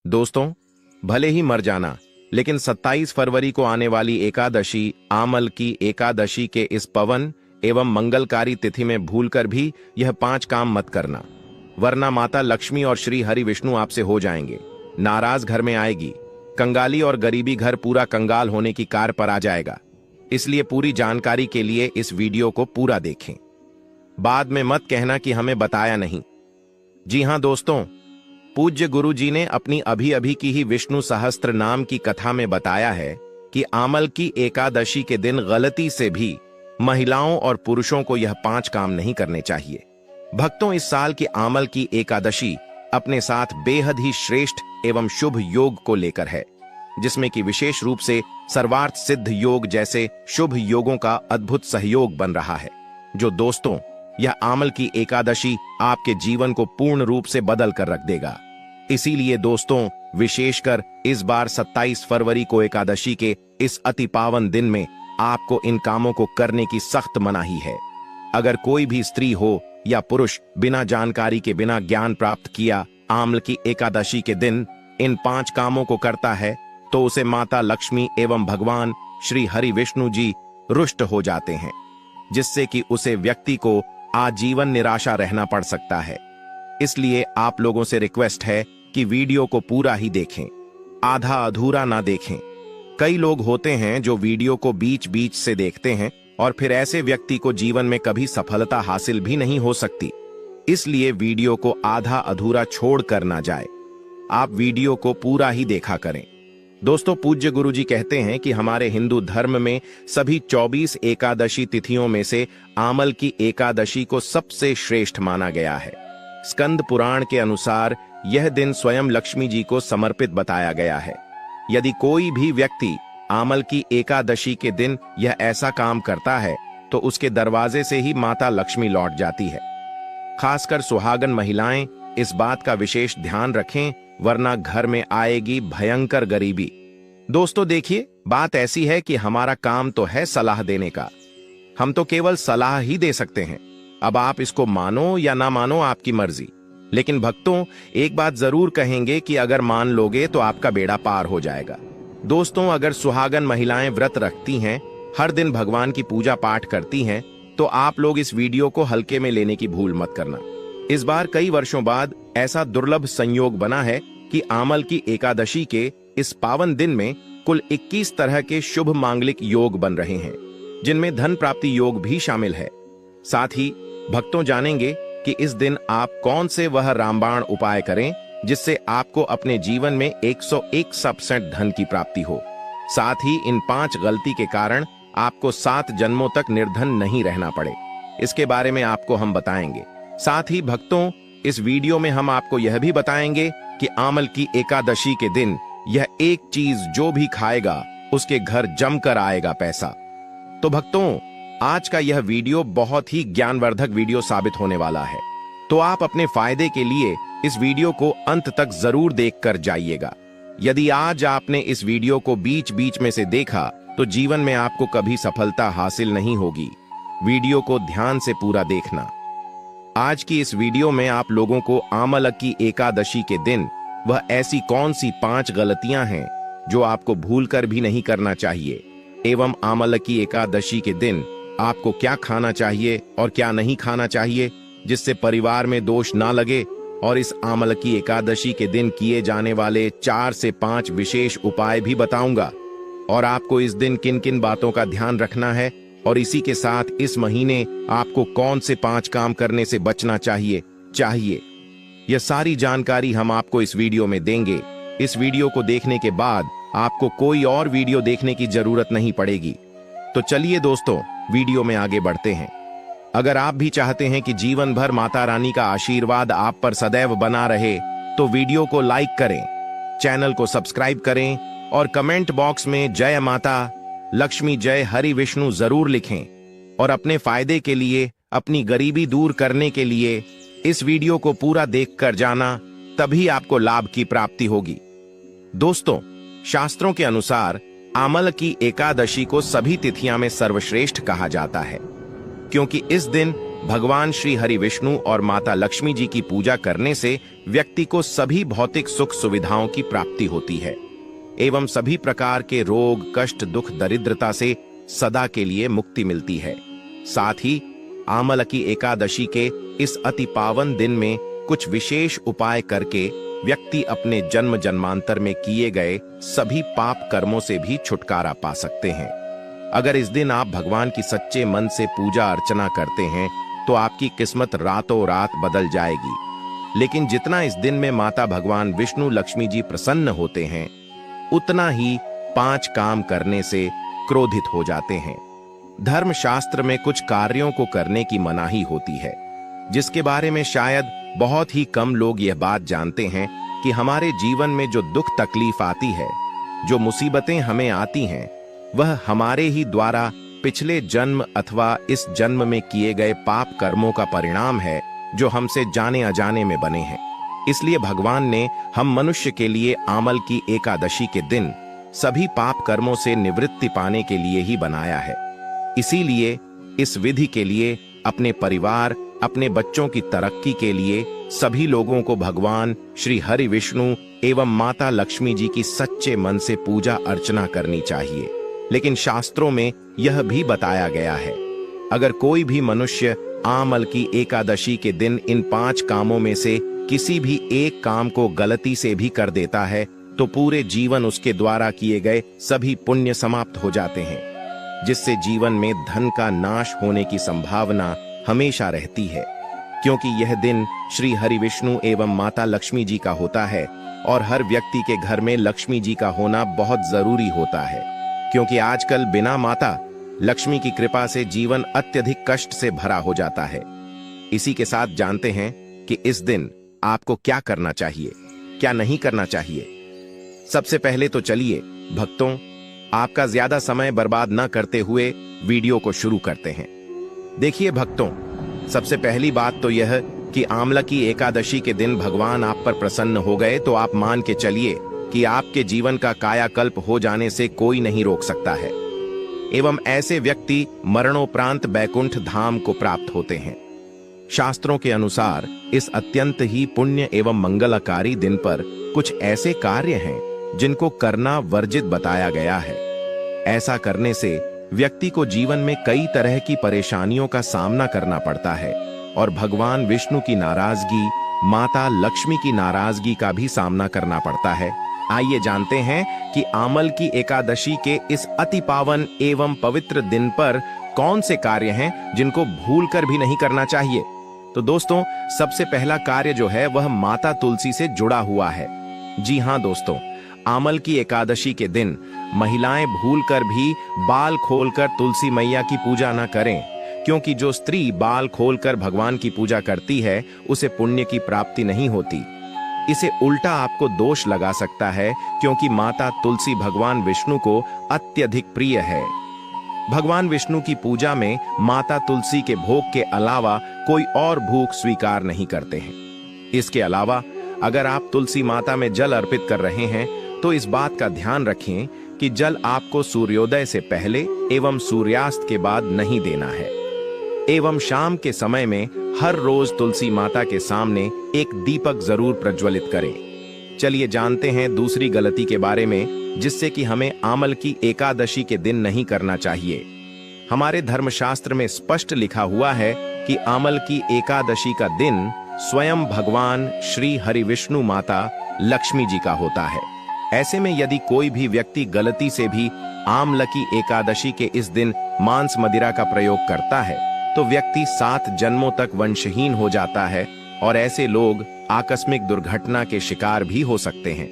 दोस्तों, भले ही मर जाना, लेकिन 27 फरवरी को आने वाली एकादशी आमल की एकादशी के इस पवन एवं मंगलकारी तिथि में भूलकर भी यह 5 काम मत करना, वरना माता लक्ष्मी और श्री हरि विष्णु आपसे हो जाएंगे नाराज। घर में आएगी कंगाली और गरीबी, घर पूरा कंगाल होने की कार पर आ जाएगा। इसलिए पूरी जानकारी के लिए इस वीडियो को पूरा देखें, बाद में मत कहना कि हमें बताया नहीं। जी हां दोस्तों, पूज्य गुरु जी ने अपनी अभी अभी की ही विष्णु सहस्त्र नाम की कथा में बताया है कि आमल की एकादशी के दिन गलती से भी महिलाओं और पुरुषों को यह 5 काम नहीं करने चाहिए। भक्तों, इस साल की आमल की एकादशी अपने साथ बेहद ही श्रेष्ठ एवं शुभ योग को लेकर है, जिसमें कि विशेष रूप से सर्वार्थ सिद्ध योग जैसे शुभ योगों का अद्भुत सहयोग बन रहा है। जो दोस्तों, यह आमल की एकादशी आपके जीवन को पूर्ण रूप से बदल कर रख देगा। इसीलिए दोस्तों, विशेषकर इस बार 27 फरवरी को एकादशी के इस अति पावन दिन में आपको इन कामों को करने की सख्त मनाही है। अगर कोई भी स्त्री हो या पुरुष बिना जानकारी के, बिना ज्ञान प्राप्त किया आमल की एकादशी के दिन इन 5 कामों को करता है, तो उसे माता लक्ष्मी एवं भगवान श्री हरि विष्णु जी रुष्ट हो जाते हैं, जिससे कि उसे व्यक्ति को आजीवन निराशा रहना पड़ सकता है। इसलिए आप लोगों से रिक्वेस्ट है कि वीडियो को पूरा ही देखें, आधा अधूरा ना देखें। कई लोग होते हैं जो वीडियो को बीच बीच से देखते हैं और फिर ऐसे व्यक्ति को जीवन में कभी सफलता हासिल भी नहीं हो सकती। इसलिए वीडियो को आधा अधूरा छोड़ कर ना जाए, आप वीडियो को पूरा ही देखा करें। दोस्तों, पूज्य गुरु जी कहते हैं कि हमारे हिंदू धर्म में सभी 24 एकादशी तिथियों में से आमल की एकादशी को सबसे श्रेष्ठ माना गया है। स्कंद पुराण के अनुसार यह दिन स्वयं लक्ष्मी जी को समर्पित बताया गया है। यदि कोई भी व्यक्ति आमल की एकादशी के दिन यह ऐसा काम करता है, तो उसके दरवाजे से ही माता लक्ष्मी लौट जाती है। खासकर सुहागन महिलाएं इस बात का विशेष ध्यान रखें, वरना घर में आएगी भयंकर गरीबी। दोस्तों देखिए, बात ऐसी है कि हमारा काम तो है सलाह देने का, हम तो केवल सलाह ही दे सकते हैं। अब आप इसको मानो या ना मानो, आपकी मर्जी। लेकिन भक्तों, एक बात जरूर कहेंगे कि अगर मान लोगे तो आपका बेड़ा पार हो जाएगा। दोस्तों, अगर सुहागन महिलाएं व्रत रखती हैं, हर दिन भगवान की पूजा पाठ करती हैं, तो आप लोग इस वीडियो को हल्के में लेने की भूल मत करना। इस बार कई वर्षों बाद ऐसा दुर्लभ संयोग बना है कि आमल की एकादशी के इस पावन दिन में कुल 21 तरह के शुभ मांगलिक योग बन रहे हैं, जिनमें धन प्राप्ति योग भी शामिल है। साथ ही भक्तों जानेंगे कि इस दिन आप कौन से वह रामबाण उपाय करें जिससे आपको अपने जीवन में 101% धन की प्राप्ति हो। साथ ही इन 5 गलती के कारण आपको 7 जन्मों तक निर्धन नहीं रहना पड़े, इसके बारे में आपको हम बताएंगे। साथ ही भक्तों, इस वीडियो में हम आपको यह भी बताएंगे कि आमल की एकादशी के दिन यह एक चीज जो भी खाएगा उसके घर जमकर आएगा पैसा। तो भक्तों, आज का यह वीडियो बहुत ही ज्ञानवर्धक वीडियो साबित होने वाला है, तो आप अपने फायदे के लिए इस वीडियो को अंत तक जरूर देखकर जाइएगा। यदि आज आपने इस वीडियो को बीच बीच में से देखा, तो जीवन में आपको कभी सफलता हासिल नहीं होगी। वीडियो को ध्यान से पूरा देखना। आज की इस वीडियो में आप लोगों को आमल की एकादशी के दिन वह ऐसी कौन सी 5 गलतियां हैं जो आपको भूलकर भी नहीं करना चाहिए, एवं आमल की एकादशी के दिन आपको क्या खाना चाहिए और क्या नहीं खाना चाहिए, जिससे परिवार में दोष ना लगे। और इस आमल की एकादशी के दिन किए जाने वाले 4 से 5 विशेष उपाय भी बताऊंगा, और आपको इस दिन किन किन बातों का ध्यान रखना है, और इसी के साथ इस महीने आपको कौन से 5 काम करने से बचना चाहिए। यह सारी जानकारी हम आपको इस वीडियो में देंगे। इस वीडियो को देखने के बाद आपको कोई और वीडियो देखने की जरूरत नहीं पड़ेगी। तो चलिए दोस्तों, वीडियो में आगे बढ़ते हैं। अगर आप भी चाहते हैं कि जीवन भर माता रानी का आशीर्वाद आप पर सदैव बना रहे, तो वीडियो को लाइक करें, चैनल को सब्सक्राइब करें और कमेंट बॉक्स में जय माता लक्ष्मी जय हरि विष्णु जरूर लिखें। और अपने फायदे के लिए, अपनी गरीबी दूर करने के लिए इस वीडियो को पूरा देखकर जाना, तभी आपको लाभ की प्राप्ति होगी। दोस्तों, शास्त्रों के अनुसार आमल की एकादशी को सभी तिथियां में सर्वश्रेष्ठ कहा जाता है, क्योंकि इस दिन भगवान श्री हरि विष्णु और माता लक्ष्मी जी की पूजा करने से व्यक्ति को सभी भौतिक सुख सुविधाओं की प्राप्ति होती है एवं सभी प्रकार के रोग, कष्ट, दुख, दरिद्रता से सदा के लिए मुक्ति मिलती है। साथ ही आमलकी एकादशी के इस अति पावन दिन में कुछ विशेष उपाय करके व्यक्ति अपने जन्म जन्मांतर में किए गए सभी पाप कर्मों से भी छुटकारा पा सकते हैं। अगर इस दिन आप भगवान की सच्चे मन से पूजा अर्चना करते हैं तो आपकी किस्मत रातों रात बदल जाएगी। लेकिन जितना इस दिन में माता भगवान विष्णु लक्ष्मी जी प्रसन्न होते हैं, उतना ही 5 काम करने से क्रोधित हो जाते हैं। धर्मशास्त्र में कुछ कार्यों को करने की मनाही होती है, जिसके बारे में शायद बहुत ही कम लोग यह बात जानते हैं कि हमारे जीवन में जो दुख तकलीफ आती है, जो मुसीबतें हमें आती हैं, वह हमारे ही द्वारा पिछले जन्म अथवा इस जन्म में किए गए पाप कर्मों का परिणाम है, जो हमसे जाने अजाने में बने हैं। इसलिए भगवान ने हम मनुष्य के लिए आमल की एकादशी के दिन सभी पाप कर्मों से निवृत्ति पाने के लिए ही बनाया है। इसीलिए इस विधि के लिए अपने परिवार, अपने बच्चों की तरक्की के लिए सभी लोगों को भगवान श्री हरि विष्णु एवं माता लक्ष्मी जी की सच्चे मन से पूजा अर्चना करनी चाहिए। लेकिन शास्त्रों में यह भी बताया गया है, अगर कोई भी मनुष्य आमल की एकादशी के दिन इन 5 कामों में से किसी भी एक काम को गलती से भी कर देता है तो पूरे जीवन उसके द्वारा किए गए सभी पुण्य समाप्त हो जाते हैं, जिससे जीवन में धन का नाश होने की संभावना हमेशा रहती है। क्योंकि यह दिन श्री हरि विष्णु एवं माता लक्ष्मी जी का होता है और हर व्यक्ति के घर में लक्ष्मी जी का होना बहुत जरूरी होता है, क्योंकि आजकल बिना माता लक्ष्मी की कृपा से जीवन अत्यधिक कष्ट से भरा हो जाता है। इसी के साथ जानते हैं कि इस दिन आपको क्या करना चाहिए, क्या नहीं करना चाहिए। सबसे पहले तो चलिए भक्तों, आपका ज्यादा समय बर्बाद न करते हुए वीडियो को शुरू करते हैं। देखिए भक्तों, सबसे पहली बात तो यह कि आमलकी एकादशी के दिन भगवान आप पर प्रसन्न हो गए तो आप मान के चलिए कि आपके जीवन का कायाकल्प हो जाने से कोई नहीं रोक सकता है एवं ऐसे व्यक्ति मरणोपरांत बैकुंठ धाम को प्राप्त होते हैं। शास्त्रों के अनुसार इस अत्यंत ही पुण्य एवं मंगलकारी दिन पर कुछ ऐसे कार्य हैं जिनको करना वर्जित बताया गया है। ऐसा करने से व्यक्ति को जीवन में कई तरह की परेशानियों का सामना करना पड़ता है और भगवान विष्णु की नाराजगी, माता लक्ष्मी की नाराजगी का भी सामना करना पड़ता है। आइए जानते हैं कि आमल की एकादशी के इस अति पावन एवं पवित्र दिन पर कौन से कार्य हैं जिनको भूलकर भी नहीं करना चाहिए। तो दोस्तों, सबसे पहला कार्य जो है वह माता तुलसी से जुड़ा हुआ है। जी हाँ दोस्तों, आमल की एकादशी के दिन महिलाएं भूलकर भी बाल खोलकर तुलसी मैया की पूजा न करें, क्योंकि जो स्त्री बाल खोलकर भगवान की पूजा करती है उसे पुण्य की प्राप्ति नहीं होती। इसे उल्टा आपको दोष लगा सकता है, क्योंकि माता तुलसी भगवान विष्णु को अत्यधिक प्रिय है। भगवान विष्णु की पूजा में माता तुलसी के भोग के अलावा कोई और भोग स्वीकार नहीं करते हैं। इसके अलावा अगर आप तुलसी माता में जल अर्पित कर रहे हैं तो इस बात का ध्यान रखें कि जल आपको सूर्योदय से पहले एवं सूर्यास्त के बाद नहीं देना है एवं शाम के समय में हर रोज तुलसी माता के सामने एक दीपक जरूर प्रज्वलित करें। चलिए जानते हैं दूसरी गलती के बारे में, जिससे कि हमें आमल की एकादशी के दिन नहीं करना चाहिए। हमारे धर्मशास्त्र में स्पष्ट लिखा हुआ है कि आमल की एकादशी का दिन स्वयं भगवान श्री हरि विष्णु माता लक्ष्मी जी का होता है। ऐसे में यदि कोई भी व्यक्ति गलती से भी आमलकी एकादशी के इस दिन मांस मदिरा का प्रयोग करता है तो व्यक्ति 7 जन्मों तक वंशहीन हो जाता है और ऐसे लोग आकस्मिक दुर्घटना के शिकार भी हो सकते हैं।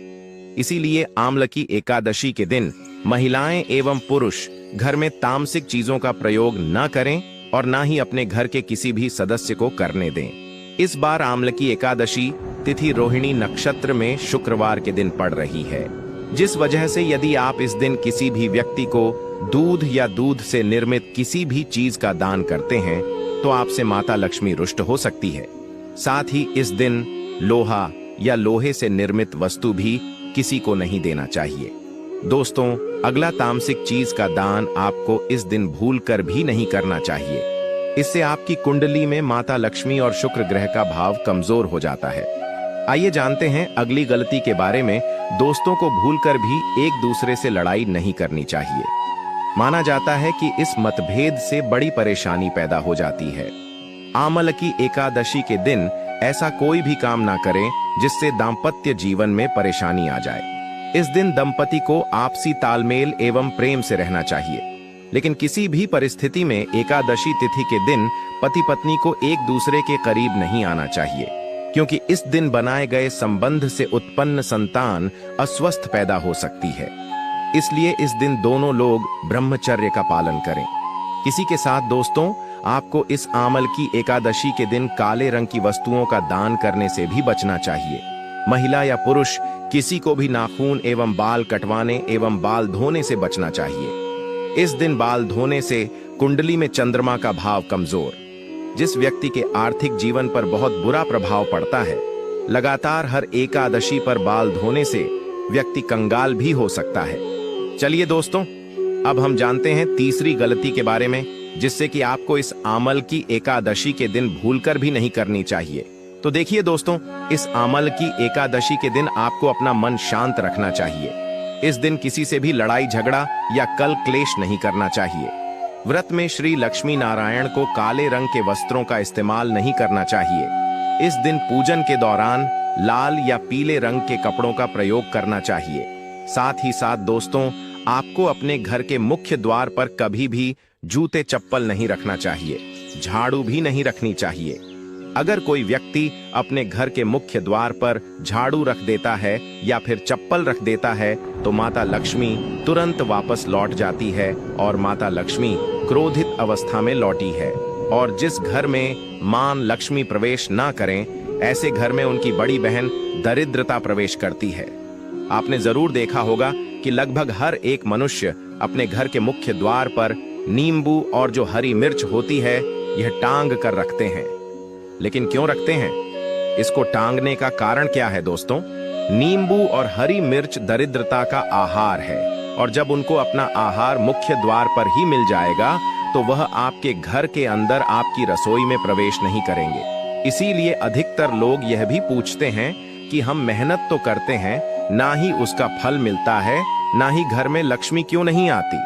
इसीलिए आमलकी एकादशी के दिन महिलाएं एवं पुरुष घर में तामसिक चीजों का प्रयोग न करें और न ही अपने घर के किसी भी सदस्य को करने दें। इस बार आमलकी एकादशी तिथि रोहिणी नक्षत्र में शुक्रवार के दिन पड़ रही है, जिस वजह से यदि आप इस दिन किसी भी व्यक्ति को दूध या दूध से निर्मित किसी भी चीज का दान करते हैं तो आपसे माता लक्ष्मी रुष्ट हो सकती है। साथ ही इस दिन लोहा या लोहे से निर्मित वस्तु भी किसी को नहीं देना चाहिए। दोस्तों, अगला तामसिक चीज का दान आपको इस दिन भूलकर भी नहीं करना चाहिए। इससे आपकी कुंडली में माता लक्ष्मी और शुक्र ग्रह का भाव कमजोर हो जाता है। आइए जानते हैं अगली गलती के बारे में। दोस्तों को भूलकर भी एक दूसरे से लड़ाई नहीं करनी चाहिए। माना जाता है कि इस मतभेद से बड़ी परेशानी पैदा हो जाती है। आमल की एकादशी के दिन ऐसा कोई भी काम ना करें जिससे दाम्पत्य जीवन में परेशानी आ जाए। इस दिन दंपति को आपसी तालमेल एवं प्रेम से रहना चाहिए, लेकिन किसी भी परिस्थिति में एकादशी तिथि के दिन पति पत्नी को एक दूसरे के करीब नहीं आना चाहिए, क्योंकि इस दिन बनाए गए संबंध से उत्पन्न संतान अस्वस्थ पैदा हो सकती है। इसलिए इस दिन दोनों लोग ब्रह्मचर्य का पालन करें। किसी के साथ दोस्तों, आपको इस आमल की एकादशी के दिन काले रंग की वस्तुओं का दान करने से भी बचना चाहिए। महिला या पुरुष किसी को भी नाखून एवं बाल कटवाने एवं बाल धोने से बचना चाहिए। इस दिन बाल धोने से कुंडली में चंद्रमा का भाव कमजोर, जिस व्यक्ति के आर्थिक जीवन पर बहुत बुरा प्रभाव पड़ता है। लगातार हर एकादशी पर बाल धोने से व्यक्ति कंगाल भी हो सकता है। चलिए दोस्तों, अब हम जानते हैं तीसरी गलती के बारे में, जिससे कि आपको इस आमल की एकादशी के दिन भूलकर भी नहीं करनी चाहिए। तो देखिए दोस्तों, इस आमल की एकादशी के दिन आपको अपना मन शांत रखना चाहिए। इस दिन किसी से भी लड़ाई झगड़ा या कल क्लेश नहीं करना चाहिए। व्रत में श्री लक्ष्मी नारायण को काले रंग के वस्त्रों का इस्तेमाल नहीं करना चाहिए। इस दिन पूजन के दौरान लाल या पीले रंग के कपड़ों का प्रयोग करना चाहिए। साथ ही साथ दोस्तों, आपको अपने घर के मुख्य द्वार पर कभी भी जूते चप्पल नहीं रखना चाहिए। झाड़ू भी नहीं रखनी चाहिए। अगर कोई व्यक्ति अपने घर के मुख्य द्वार पर झाड़ू रख देता है या फिर चप्पल रख देता है तो माता लक्ष्मी तुरंत वापस लौट जाती है और माता लक्ष्मी क्रोधित अवस्था में लौटी है। और जिस घर में मां लक्ष्मी प्रवेश ना करें, ऐसे घर में उनकी बड़ी बहन दरिद्रता प्रवेश करती है। आपने जरूर देखा होगा कि लगभग हर एक मनुष्य अपने घर के मुख्य द्वार पर नींबू और जो हरी मिर्च होती है, यह टांग कर रखते हैं। लेकिन क्यों रखते हैं? इसको टांगने का कारण क्या है दोस्तों? नींबू और हरी मिर्च दरिद्रता का आहार है, और जब उनको अपना आहार मुख्य द्वार पर ही मिल जाएगा तो वह आपके घर के अंदर आपकी रसोई में प्रवेश नहीं करेंगे। इसीलिए अधिकतर लोग यह भी पूछते हैं कि हम मेहनत तो करते हैं, ना ही उसका फल मिलता है, ना ही घर में लक्ष्मी क्यों नहीं आती।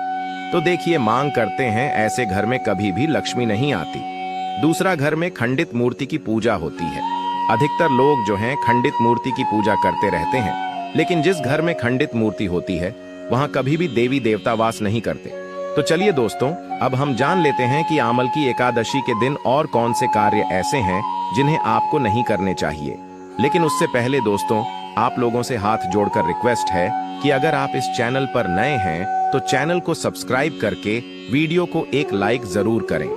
तो देखिए, मांग करते हैं, ऐसे घर में कभी भी लक्ष्मी नहीं आती। दूसरा, घर में खंडित मूर्ति की पूजा होती है। अधिकतर लोग जो हैं खंडित मूर्ति की पूजा करते रहते हैं, लेकिन जिस घर में खंडित मूर्ति होती है वहां कभी भी देवी देवता वास नहीं करते। तो चलिए दोस्तों, अब हम जान लेते हैं कि आमल की एकादशी के दिन और कौन से कार्य ऐसे हैं जिन्हें आपको नहीं करने चाहिए। लेकिन उससे पहले दोस्तों, आप लोगों से हाथ जोड़कर रिक्वेस्ट है कि अगर आप इस चैनल पर नए हैं तो चैनल को सब्सक्राइब करके वीडियो को एक लाइक जरूर करें।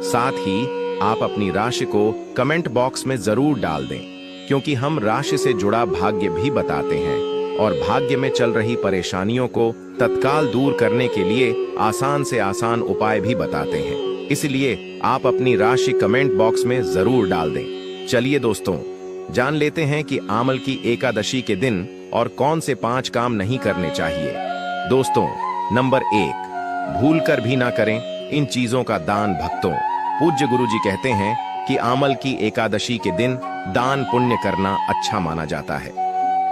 साथ ही आप अपनी राशि को कमेंट बॉक्स में जरूर डाल दें, क्योंकि हम राशि से जुड़ा भाग्य भी बताते हैं और भाग्य में चल रही परेशानियों को तत्काल दूर करने के लिए आसान से आसान उपाय भी बताते हैं। इसलिए आप अपनी राशि कमेंट बॉक्स में जरूर डाल दें। चलिए दोस्तों, जान लेते हैं कि आमल की एकादशी के दिन और कौन से 5 काम नहीं करने चाहिए। दोस्तों, नंबर 1, भूल कर भी ना करें इन चीजों का दान भक्तों। पूज्य गुरुजी कहते हैं कि आमल की एकादशी के दिन दान पुण्य करना अच्छा माना जाता है,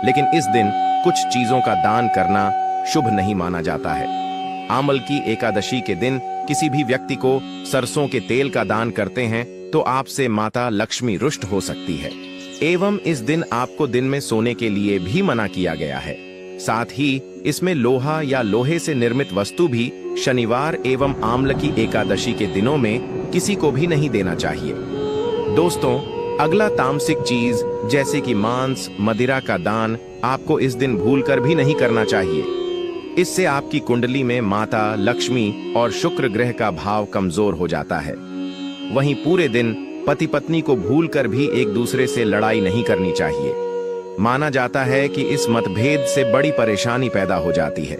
लेकिन इस दिन कुछ चीजों का दान करना शुभ नहीं माना जाता है। आमल की एकादशी के दिन किसी भी व्यक्ति को सरसों के तेल का दान करते हैं तो आपसे माता लक्ष्मी रुष्ट हो सकती है, एवं इस दिन आपको दिन में सोने के लिए भी मना किया गया है। साथ ही इसमें लोहा या लोहे से निर्मित वस्तु भी शनिवार एवं आमल की एकादशी के दिनों में किसी को भी नहीं देना चाहिए। दोस्तों, अगला तामसिक चीज जैसे कि मांस, मदिरा का दान आपको इस दिन भूलकर भी नहीं करना चाहिए। इससे आपकी कुंडली में माता लक्ष्मी और शुक्र ग्रह का भाव कमजोर हो जाता है। वहीं पूरे दिन पति पत्नी को भूलकर भी एक दूसरे से लड़ाई नहीं करनी चाहिए। माना जाता है कि इस मतभेद से बड़ी परेशानी पैदा हो जाती है।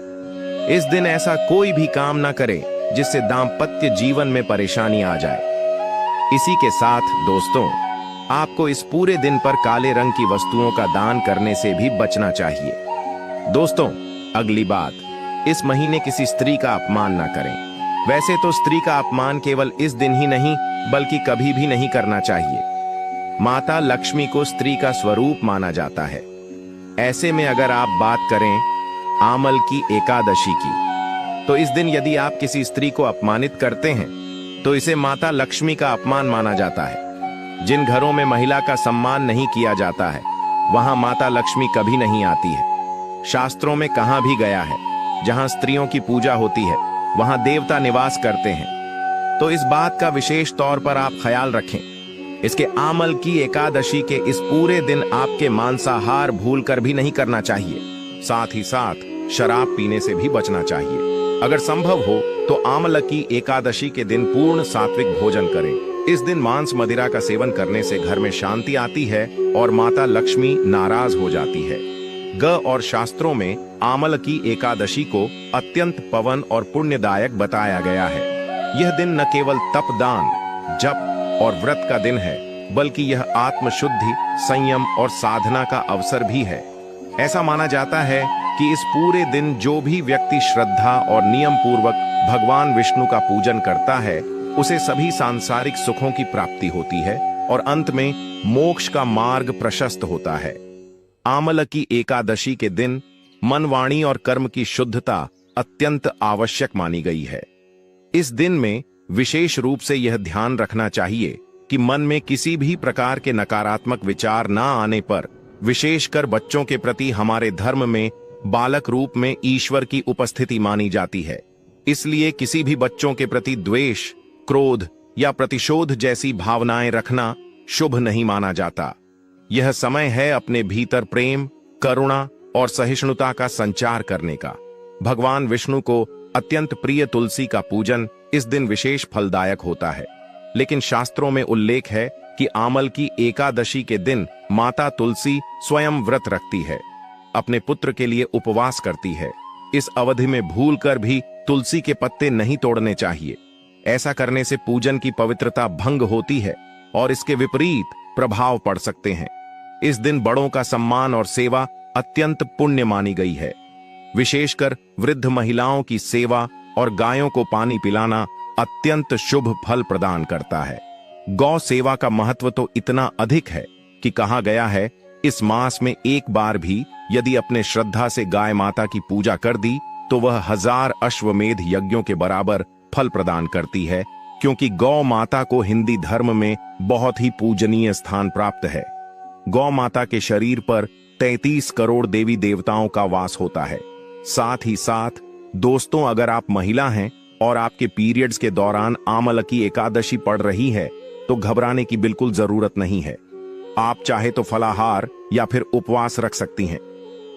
इस दिन ऐसा कोई भी काम ना करें जिससे दाम्पत्य जीवन में परेशानी आ जाए। इसी के साथ दोस्तों, आपको इस पूरे दिन पर काले रंग की वस्तुओं का दान करने से भी बचना चाहिए। दोस्तों, अगली बात, इस महीने किसी स्त्री का अपमान ना करें। वैसे तो स्त्री का अपमान केवल इस दिन ही नहीं बल्कि कभी भी नहीं करना चाहिए। माता लक्ष्मी को स्त्री का स्वरूप माना जाता है। ऐसे में अगर आप बात करें आमल की एकादशी की, तो इस दिन यदि आप किसी स्त्री को अपमानित करते हैं तो इसे माता लक्ष्मी का अपमान माना जाता है। जिन घरों में महिला का सम्मान नहीं किया जाता है वहां माता लक्ष्मी कभी नहीं आती है। शास्त्रों में कहा भी गया है, जहां स्त्रियों की पूजा होती है वहां देवता निवास करते हैं। तो इस बात का विशेष तौर पर आप ख्याल रखें। इसके आमल की एकादशी के इस पूरे दिन आपके मांसाहार भूलकर भी नहीं करना चाहिए। साथ ही साथ शराब पीने से भी बचना चाहिए। अगर संभव हो तो आमल की एकादशी के दिन पूर्ण सात्विक भोजन करें। इस दिन मांस मदिरा का सेवन करने से घर में शांति आती है और माता लक्ष्मी नाराज हो जाती है। ग और शास्त्रों में आमल की एकादशी को अत्यंत पवन और पुण्यदायक बताया गया है। यह दिन न केवल तप, दान, जप और व्रत का दिन है, बल्कि यह आत्मशुद्धि, संयम और साधना का अवसर भी है। ऐसा माना जाता है कि इस पूरे दिन जो भी व्यक्ति श्रद्धा और नियम पूर्वक भगवान विष्णु का पूजन करता है उसे सभी सांसारिक सुखों की प्राप्ति होती है और अंत में मोक्ष का मार्ग प्रशस्त होता है। आमल की एकादशी के दिन मन, वाणी और कर्म की शुद्धता अत्यंत आवश्यक मानी गई है। इस दिन में विशेष रूप से यह ध्यान रखना चाहिए कि मन में किसी भी प्रकार के नकारात्मक विचार न आने पर, विशेषकर बच्चों के प्रति हमारे धर्म में बालक रूप में ईश्वर की उपस्थिति मानी जाती है। इसलिए किसी भी बच्चों के प्रति द्वेष, क्रोध या प्रतिशोध जैसी भावनाएं रखना शुभ नहीं माना जाता। यह समय है अपने भीतर प्रेम, करुणा और सहिष्णुता का संचार करने का। भगवान विष्णु को अत्यंत प्रिय तुलसी का पूजन इस दिन विशेष फलदायक होता है। लेकिन शास्त्रों में उल्लेख है कि आमल की एकादशी के दिन माता तुलसी स्वयं व्रत रखती है, अपने पुत्र के लिए उपवास करती है। इस अवधि में भूलकर भी तुलसी के पत्ते नहीं तोड़ने चाहिए। ऐसा करने से पूजन की पवित्रता भंग होती है और इसके विपरीत प्रभाव पड़ सकते हैं। इस दिन बड़ों का सम्मान और सेवा अत्यंत पुण्य मानी गई है। विशेषकर वृद्ध महिलाओं की सेवा और गायों को पानी पिलाना अत्यंत शुभ फल प्रदान करता है। गौ सेवा का महत्व तो इतना अधिक है कि कहा गया है, इस मास में एक बार भी यदि अपने श्रद्धा से गाय माता की पूजा कर दी तो वह 1000 अश्वमेध यज्ञों के बराबर फल प्रदान करती है, क्योंकि गौ माता को हिंदी धर्म में बहुत ही पूजनीय स्थान प्राप्त है। गौ माता के शरीर पर 33 करोड़ देवी देवताओं का वास होता है। साथ ही साथ दोस्तों, अगर आप महिला हैं और आपके पीरियड्स के दौरान आमल की एकादशी पड़ रही है तो घबराने की बिल्कुल जरूरत नहीं है। आप चाहे तो फलाहार या फिर उपवास रख सकती हैं,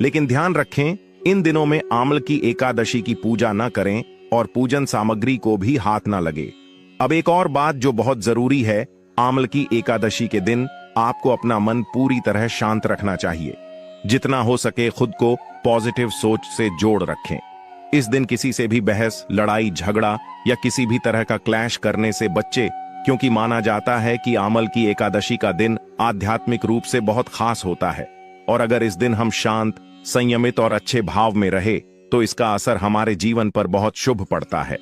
लेकिन ध्यान रखें इन दिनों में आमल की एकादशी की पूजा न करें और पूजन सामग्री को भी हाथ ना लगे। अब एक और बात जो बहुत जरूरी है, आमल की एकादशी के दिन आपको अपना मन पूरी तरह शांत रखना चाहिए। जितना हो सके खुद को पॉजिटिव सोच से जोड़ रखें। इस दिन किसी से भी बहस, लड़ाई, झगड़ा या किसी भी तरह का क्लैश करने से बच्चे, क्योंकि माना जाता है कि आमल की एकादशी का दिन आध्यात्मिक रूप से बहुत खास होता है और अगर इस दिन हम शांत, संयमित और अच्छे भाव में रहे तो इसका असर हमारे जीवन पर बहुत शुभ पड़ता है।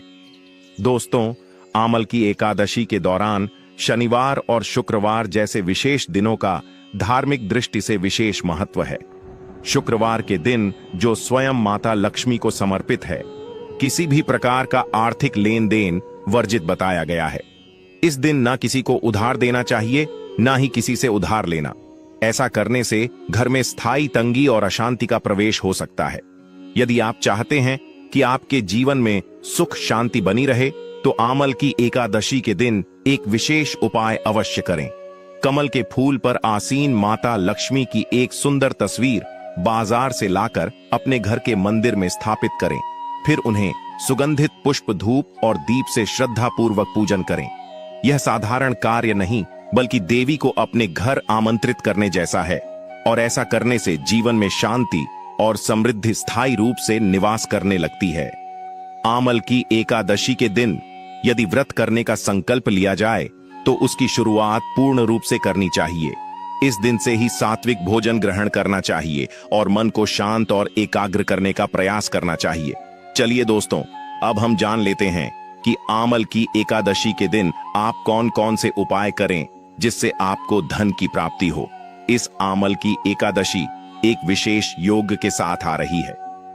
दोस्तों, आमल की एकादशी के दौरान शनिवार और शुक्रवार जैसे विशेष दिनों का धार्मिक दृष्टि से विशेष महत्व है। शुक्रवार के दिन जो स्वयं माता लक्ष्मी को समर्पित है, किसी भी प्रकार का आर्थिक लेन देन वर्जित बताया गया है। इस दिन न किसी को उधार देना चाहिए, न ही किसी से उधार लेना। ऐसा करने से घर में स्थायी तंगी और अशांति का प्रवेश हो सकता है। यदि आप चाहते हैं कि आपके जीवन में सुख शांति बनी रहे तो आमल की एकादशी के दिन एक विशेष उपाय अवश्य करें। कमल के फूल पर आसीन माता लक्ष्मी की एक सुंदर तस्वीर बाजार से लाकर अपने घर के मंदिर में स्थापित करें। फिर उन्हें सुगंधित पुष्प, धूप और दीप से श्रद्धा पूर्वक पूजन करें। यह साधारण कार्य नहीं बल्कि देवी को अपने घर आमंत्रित करने जैसा है और ऐसा करने से जीवन में शांति और समृद्धि स्थायी रूप से निवास करने लगती है। आमल की एकादशी के दिन यदि व्रत करने का संकल्प लिया जाए तो उसकी शुरुआत पूर्ण रूप से करनी चाहिए। इस दिन से ही सात्विक भोजन ग्रहण करना चाहिए और मन को शांत और एकाग्र करने का प्रयास करना चाहिए। चलिए दोस्तों, अब हम जान लेते हैं कि आमल की एकादशी के दिन आप कौन कौन से उपाय करें जिससे आपको धन की प्राप्ति हो। इस आमल की एकादशी एक विशेष योग के साथ आ रही है,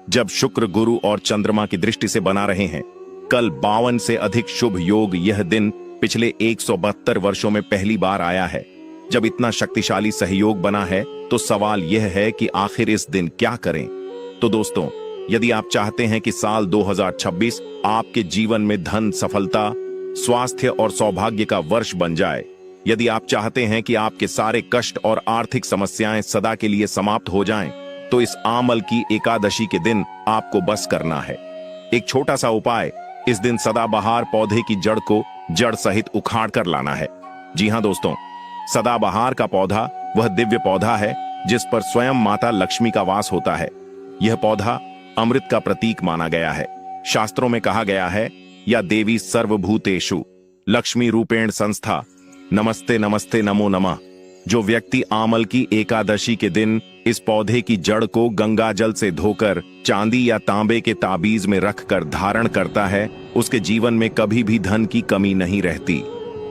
जब शुक्र, गुरु और चंद्रमा की दृष्टि से बना रहे हैं। कल 52 से अधिक शुभ योग यह दिन पिछले 172 वर्षों में पहली बार आया है। जब इतना शक्तिशाली सहयोग बना है तो सवाल यह है कि आखिर इस दिन क्या करें। तो दोस्तों, यदि आप चाहते हैं कि साल 2026 आपके जीवन में धन, सफलता, स्वास्थ्य और सौभाग्य का वर्ष बन जाए, यदि आप चाहते हैं कि आपके सारे कष्ट और आर्थिक समस्याएं सदा के लिए समाप्त हो जाएं, तो इस आमल की एकादशी के दिन आपको बस करना है एक छोटा सा उपाय। इस दिन सदाबहार पौधे की जड़ को जड़ सहित उखाड़ कर लाना है। जी हां दोस्तों, सदाबहार का पौधा वह दिव्य पौधा है जिस पर स्वयं माता लक्ष्मी का वास होता है। यह पौधा अमृत का प्रतीक माना गया है। शास्त्रों में कहा गया है, या देवी सर्वभूतेषु लक्ष्मी रूपेण संस्था, नमस्ते नमस्ते नमो नमः। जो व्यक्ति आमल की एकादशी के दिन इस पौधे की जड़ को गंगा जल से धोकर चांदी या तांबे के ताबीज में रखकर धारण करता है, उसके जीवन में कभी भी धन की कमी नहीं रहती।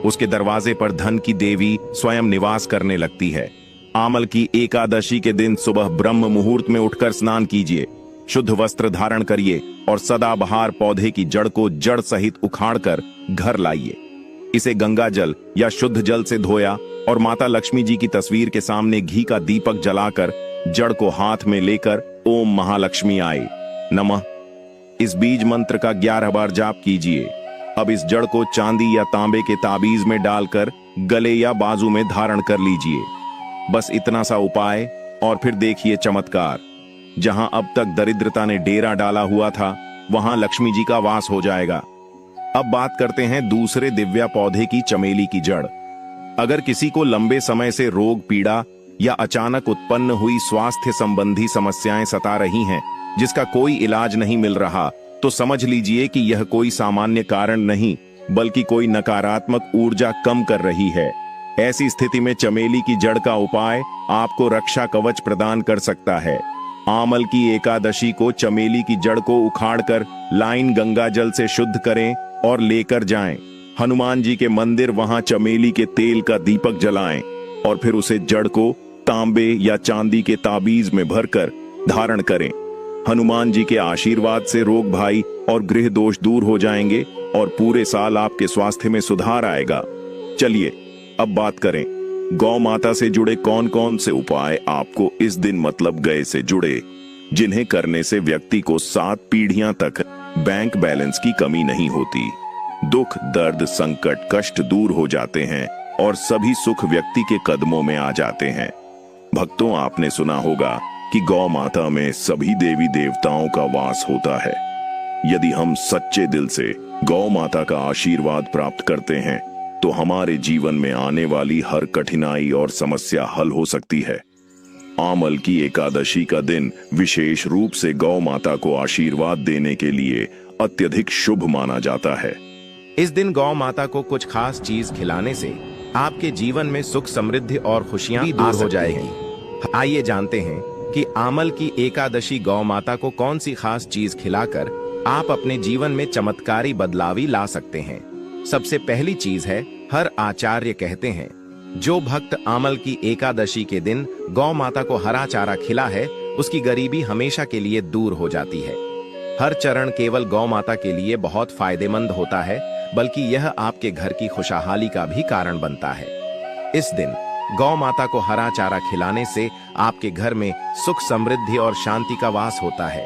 उसके दरवाजे पर धन की देवी स्वयं निवास करने लगती है। आमल की एकादशी के दिन सुबह ब्रह्म मुहूर्त में उठकर स्नान कीजिए, शुद्ध वस्त्र धारण करिए और सदाबहार पौधे की जड़ को जड़ सहित उखाड़कर घर लाइए। इसे गंगा जल या शुद्ध जल से धोया और माता लक्ष्मी जी की तस्वीर के सामने घी का दीपक जलाकर जड़ को हाथ में लेकर ओम महालक्ष्मी आए नमः इस बीज मंत्र का 11 बार जाप कीजिए। अब इस जड़ को चांदी या तांबे के ताबीज में डालकर गले या बाजू में धारण कर लीजिए। बस इतना सा उपाय और फिर देखिए चमत्कार। जहां अब तक दरिद्रता ने डेरा डाला हुआ था, वहां लक्ष्मी जी का वास हो जाएगा। अब बात करते हैं दूसरे दिव्या पौधे की, चमेली की जड़। अगर किसी को लंबे समय से रोग, पीड़ा या अचानक उत्पन्न हुई स्वास्थ्य संबंधी समस्याएं सता रही हैं, जिसका कोई इलाज नहीं मिल रहा, तो समझ लीजिए कि यह कोई सामान्य कारण नहीं, बल्कि कोई नकारात्मक ऊर्जा कम कर रही है। ऐसी स्थिति में चमेली की जड़ का उपाय आपको रक्षा कवच प्रदान कर सकता है। आमल की एकादशी को चमेली की जड़ को उखाड़कर लाइन गंगा जल से शुद्ध करें और लेकर जाएं। हनुमान जी के मंदिर वहां चमेली के तेल का दीपक जलाएं और फिर उसे जड़ को तांबे या चांदी के ताबीज में भरकर धारण करें। हनुमान जी के आशीर्वाद से रोग भाई और गृह दोष दूर हो जाएंगे और पूरे साल आपके स्वास्थ्य में सुधार आएगा। चलिए अब बात करें गौ माता से जुड़े कौन कौन से उपाय आपको इस दिन मतलब गए से जुड़े, जिन्हें करने से व्यक्ति को 7 पीढ़ियां तक बैंक बैलेंस की कमी नहीं होती। दुख, दर्द, संकट, कष्ट दूर हो जाते हैं और सभी सुख व्यक्ति के कदमों में आ जाते हैं। भक्तों, आपने सुना होगा कि गौ माता में सभी देवी देवताओं का वास होता है। यदि हम सच्चे दिल से गौ माता का आशीर्वाद प्राप्त करते हैं तो हमारे जीवन में आने वाली हर कठिनाई और समस्या हल हो सकती है। आमल की एकादशी का दिन विशेष रूप से गौ माता को आशीर्वाद देने के लिए अत्यधिक शुभ माना जाता है। इस दिन गौ माता को कुछ खास चीज खिलाने से आपके जीवन में सुख, समृद्धि और खुशियां दूर हो जाएगी। आइए जानते हैं कि आमल की एकादशी गौ माता को कौन सी खास चीज खिलाकर आप अपने जीवन में चमत्कारी बदलावी ला सकते हैं। सबसे पहली चीज है, हर आचार्य कहते हैं जो भक्त आमल की एकादशी के दिन गौ माता को हरा चारा खिला है, उसकी गरीबी हमेशा के लिए दूर हो जाती है। हर चरण केवल गौ माता के लिए बहुत फायदेमंद होता है, बल्कि यह आपके घर की खुशहाली का भी कारण बनता है। इस दिन गौ माता को हरा चारा खिलाने से आपके घर में सुख, समृद्धि और शांति का वास होता है।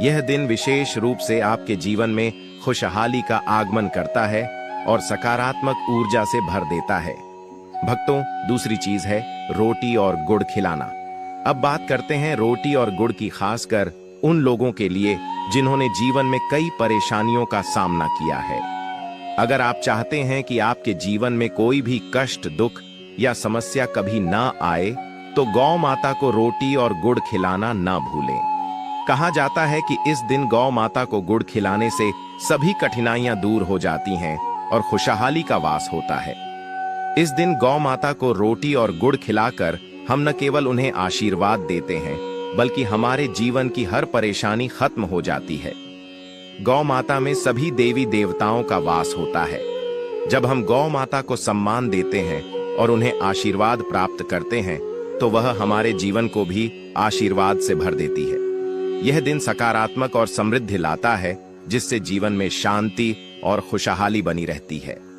यह दिन विशेष रूप से आपके जीवन में खुशहाली का आगमन करता है और सकारात्मक ऊर्जा से भर देता है। भक्तों, दूसरी चीज है रोटी और गुड़ खिलाना। अब बात करते हैं रोटी और गुड़ की, खासकर उन लोगों के लिए जिन्होंने जीवन में कई परेशानियों का सामना किया है। अगर आप चाहते हैं कि आपके जीवन में कोई भी कष्ट, दुख या समस्या कभी ना आए, तो गौ माता को रोटी और गुड़ खिलाना ना भूलें। कहा जाता है कि इस दिन गौ माता को गुड़ खिलाने से सभी कठिनाइयां दूर हो जाती हैं और खुशहाली का वास होता है। इस दिन गौ माता को रोटी और गुड़ खिलाकर हम न केवल उन्हें आशीर्वाद देते हैं, बल्कि हमारे जीवन की हर परेशानी खत्म हो जाती है। गौ माता में सभी देवी देवताओं का वास होता है। जब हम गौ माता को सम्मान देते हैं और उन्हें आशीर्वाद प्राप्त करते हैं तो वह हमारे जीवन को भी आशीर्वाद से भर देती है। यह दिन सकारात्मक और समृद्धि लाता है, जिससे जीवन में शांति और खुशहाली बनी रहती है।